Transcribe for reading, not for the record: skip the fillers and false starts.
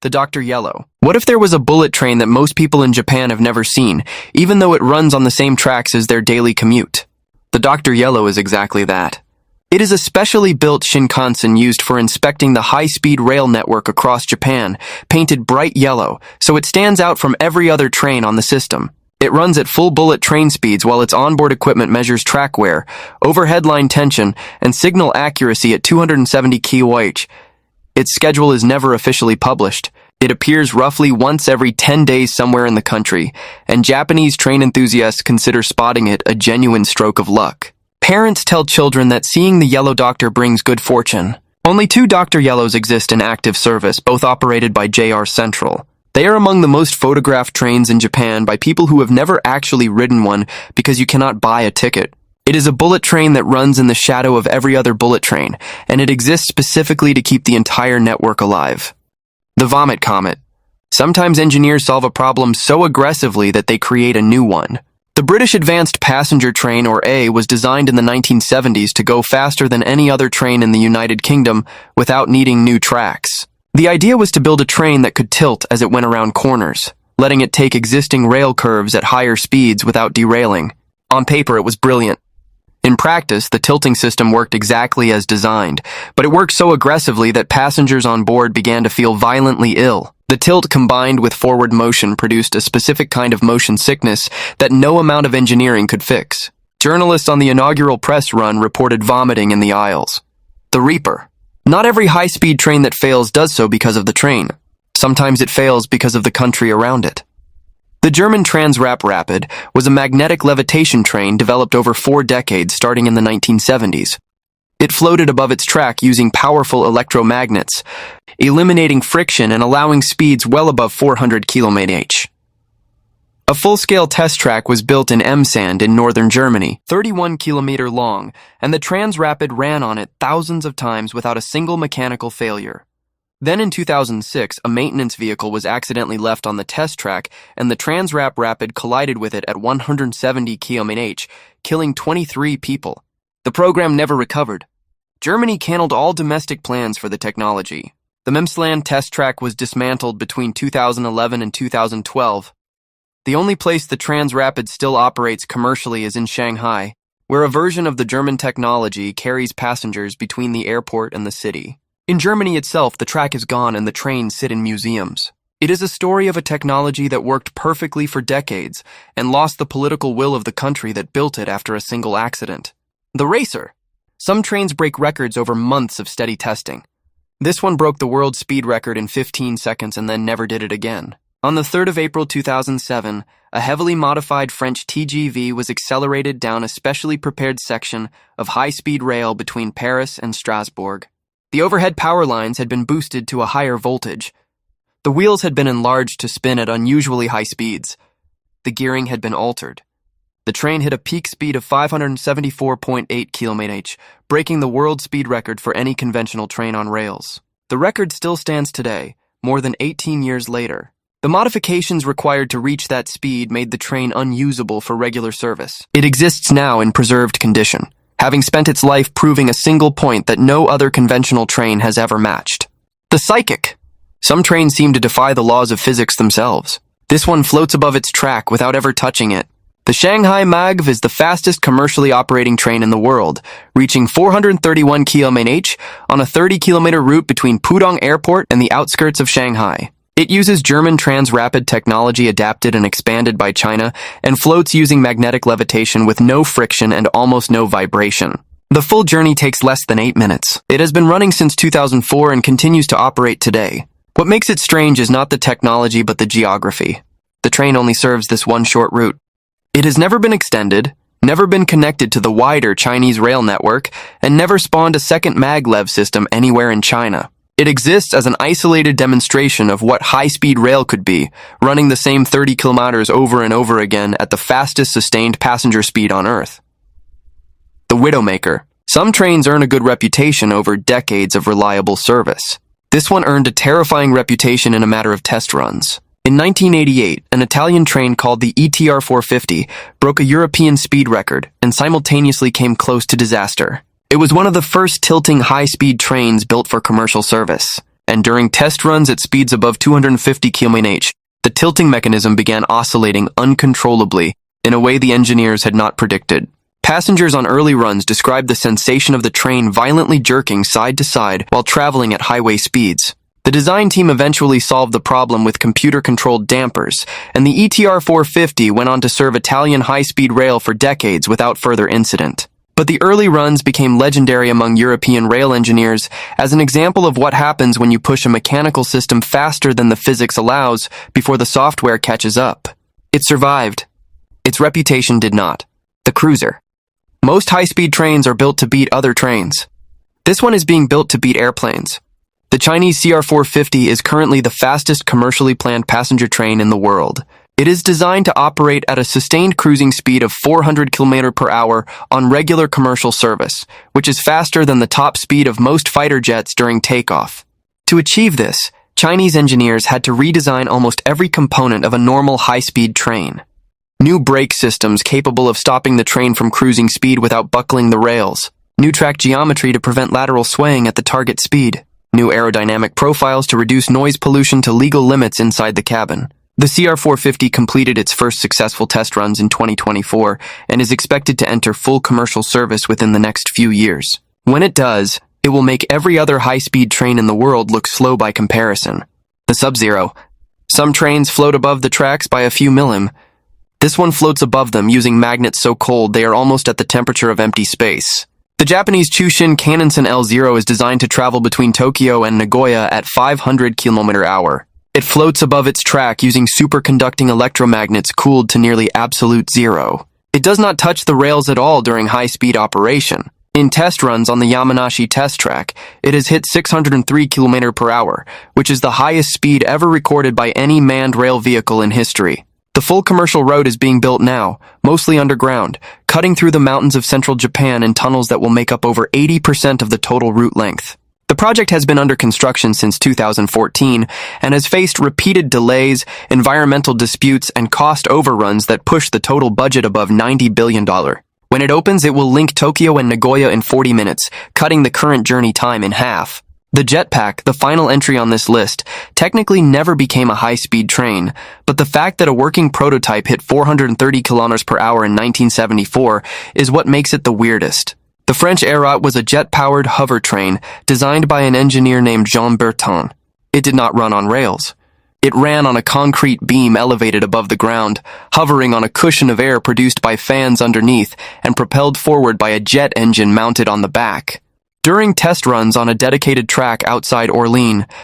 The Dr. Yellow. What if there was a bullet train that most people in Japan have never seen, even though it runs on the same tracks as their daily commute? The Dr. Yellow is exactly that. It is a specially built Shinkansen used for inspecting the high-speed rail network across Japan, painted bright yellow, so it stands out from every other train on the system. It runs at full bullet train speeds while its onboard equipment measures track wear, overhead line tension, and signal accuracy at 270 kWh. Its schedule is never officially published. It appears roughly once every 10 days somewhere in the country, and Japanese train enthusiasts consider spotting it a genuine stroke of luck. Parents tell children that seeing the Yellow Doctor brings good fortune. Only 2 Dr. Yellows exist in active service, both operated by JR Central. They are among the most photographed trains in Japan by people who have never actually ridden one because you cannot buy a ticket. It is a bullet train that runs in the shadow of every other bullet train, and it exists specifically to keep the entire network alive. The Vomit Comet. Sometimes engineers solve a problem so aggressively that they create a new one. The British Advanced Passenger Train, or A, was designed in the 1970s to go faster than any other train in the United Kingdom without needing new tracks. The idea was to build a train that could tilt as it went around corners, letting it take existing rail curves at higher speeds without derailing. On paper, it was brilliant. In practice, the tilting system worked exactly as designed, but it worked so aggressively that passengers on board began to feel violently ill. The tilt combined with forward motion produced a specific kind of motion sickness that no amount of engineering could fix. Journalists on the inaugural press run reported vomiting in the aisles. The Reaper. Not every high-speed train that fails does so because of the train. Sometimes it fails because of the country around it. The German Transrap Rapid was a magnetic levitation train developed over 4 decades starting in the 1970s. It floated above its track using powerful electromagnets, eliminating friction and allowing speeds well above 400 km/h. A full-scale test track was built in Emsand in northern Germany, 31 km long, and the Transrapid ran on it thousands of times without a single mechanical failure. Then in 2006, a maintenance vehicle was accidentally left on the test track, and the Transrap Rapid collided with it at 170 km/h, killing 23 people. The program never recovered. Germany canceled all domestic plans for the technology. The Memsland test track was dismantled between 2011 and 2012. The only place the Transrapid still operates commercially is in Shanghai, where a version of the German technology carries passengers between the airport and the city. In Germany itself, the track is gone and the trains sit in museums. It is a story of a technology that worked perfectly for decades and lost the political will of the country that built it after a single accident. The Racer. Some trains break records over months of steady testing. This one broke the world speed record in 15 seconds and then never did it again. On the 3rd of April 2007, a heavily modified French TGV was accelerated down a specially prepared section of high-speed rail between Paris and Strasbourg. The overhead power lines had been boosted to a higher voltage. The wheels had been enlarged to spin at unusually high speeds. The gearing had been altered. The train hit a peak speed of 574.8 km/h, breaking the world speed record for any conventional train on rails. The record still stands today, more than 18 years later. The modifications required to reach that speed made the train unusable for regular service. It exists now in preserved condition, having spent its life proving a single point that no other conventional train has ever matched. The Psychic. Some trains seem to defy the laws of physics themselves. This one floats above its track without ever touching it. The Shanghai Magv is the fastest commercially operating train in the world, reaching 431 km/h on a 30-kilometer route between Pudong Airport and the outskirts of Shanghai. It uses German Transrapid technology adapted and expanded by China and floats using magnetic levitation with no friction and almost no vibration. The full journey takes less than 8 minutes. It has been running since 2004 and continues to operate today. What makes it strange is not the technology but the geography. The train only serves this one short route. It has never been extended, never been connected to the wider Chinese rail network, and never spawned a second maglev system anywhere in China. It exists as an isolated demonstration of what high-speed rail could be, running the same 30 kilometers over and over again at the fastest sustained passenger speed on Earth. The Widowmaker. Some trains earn a good reputation over decades of reliable service. This one earned a terrifying reputation in a matter of test runs. In 1988, an Italian train called the ETR 450 broke a European speed record and simultaneously came close to disaster. It was one of the first tilting high-speed trains built for commercial service. and during test runs at speeds above 250 km/h, the tilting mechanism began oscillating uncontrollably in a way the engineers had not predicted. Passengers on early runs described the sensation of the train violently jerking side to side while traveling at highway speeds. The design team eventually solved the problem with computer-controlled dampers, and the ETR 450 went on to serve Italian high-speed rail for decades without further incident. But the early runs became legendary among European rail engineers as an example of what happens when you push a mechanical system faster than the physics allows before the software catches up. It survived. Its reputation did not. The Cruiser. Most high-speed trains are built to beat other trains. This one is being built to beat airplanes. The Chinese CR450 is currently the fastest commercially planned passenger train in the world. It is designed to operate at a sustained cruising speed of 400 km/h on regular commercial service, which is faster than the top speed of most fighter jets during takeoff. To achieve this, Chinese engineers had to redesign almost every component of a normal high-speed train. New brake systems capable of stopping the train from cruising speed without buckling the rails. New track geometry to prevent lateral swaying at the target speed. New aerodynamic profiles to reduce noise pollution to legal limits inside the cabin. The CR450 completed its first successful test runs in 2024 and is expected to enter full commercial service within the next few years. When it does, it will make every other high-speed train in the world look slow by comparison. The Sub-Zero. Some trains float above the tracks by a few millim. This one floats above them using magnets so cold they are almost at the temperature of empty space. The Japanese Chushin Kanensen L0 is designed to travel between Tokyo and Nagoya at 500 km/h. It floats above its track using superconducting electromagnets cooled to nearly absolute zero. It does not touch the rails at all during high-speed operation. In test runs on the Yamanashi test track, it has hit 603 km/h, which is the highest speed ever recorded by any manned rail vehicle in history. The full commercial road is being built now, mostly underground, cutting through the mountains of central Japan in tunnels that will make up over 80% of the total route length. The project has been under construction since 2014 and has faced repeated delays, environmental disputes, and cost overruns that push the total budget above $90 billion. When it opens, it will link Tokyo and Nagoya in 40 minutes, cutting the current journey time in half. The Jetpack, the final entry on this list, technically never became a high-speed train, but the fact that a working prototype hit 430 km/h in 1974 is what makes it the weirdest. The French Aerot was a jet-powered hover train designed by an engineer named Jean Berton. It did not run on rails. It ran on a concrete beam elevated above the ground, hovering on a cushion of air produced by fans underneath and propelled forward by a jet engine mounted on the back. During test runs on a dedicated track outside Orléans,